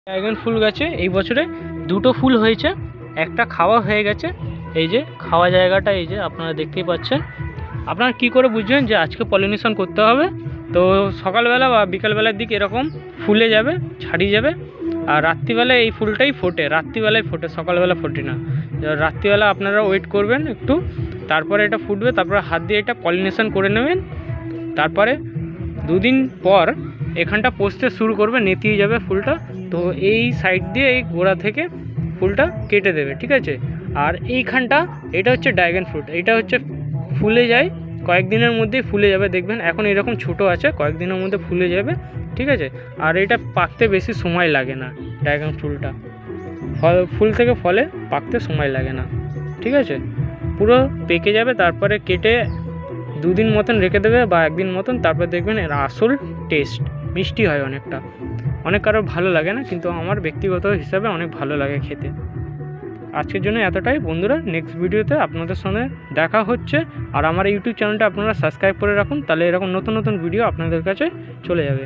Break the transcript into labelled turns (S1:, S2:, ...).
S1: Dragon ফুল গাছে এই বছরে দুটো ফুল হয়েছে, একটা খাওয়া হয়ে গেছে। এই যে খাওয়া জায়গাটা এই যে আপনারা দেখতেই পাচ্ছেন। আপনারা কি করে বুঝবেন যে আজকে পলিনেশন করতে হবে? তো সকালবেলা বা বিকালবেলার দিকে এরকম ফুলে যাবে, ছাড়িয়ে যাবে। আর রাত্রিবেলা এই ফুলটাই ফোটে, রাত্রিবেলায় ফোটে, সকালবেলা ফোটে না। রাত্রিবেলা আপনারা ওয়েট করবেন একটু, তারপরে এটা ফুটবে, তারপরে হাত দিয়ে এটা পলিনেশন করে নেবেন। তারপরে দুদিন পর এখানটা পচতে শুরু করবে, নেতিয়ে যাবে ফুলটা। তো এই সাইড দিয়ে এই গোড়া থেকে ফুলটা কেটে দেবে, ঠিক আছে? আর এইখানটা এটা হচ্ছে ড্রাগন ফ্রুট, এটা হচ্ছে ফুলে যায়, কয়েকদিনের মধ্যেই ফুলে যাবে। দেখবেন এখন এরকম ছোট আছে, কয়েকদিনের মধ্যে ফুলে যাবে, ঠিক আছে? আর এটা পাকতে বেশি সময় লাগে না, ড্রাগন ফ্রুটটা ফুল থেকে ফলে পাকতে সময় লাগে না, ঠিক আছে? পুরো পেকে যাবে, তারপরে কেটে দুদিন মতন রেখে দেবে বা একদিন মতন, তারপর দেখবেন এর আসল টেস্ট মিষ্টি হয় অনেকটা। অনেক কারো ভালো লাগে না, কিন্তু আমার ব্যক্তিগত হিসাবে অনেক ভালো লাগে খেতে। আজকের জন্য এতটাই বন্ধুরা, নেক্সট ভিডিওতে আপনাদের সঙ্গে দেখা হচ্ছে। আর আমার ইউটিউব চ্যানেলটা আপনারা সাবস্ক্রাইব করে রাখুন, তাহলে এরকম নতুন নতুন ভিডিও আপনাদের কাছে চলে যাবে।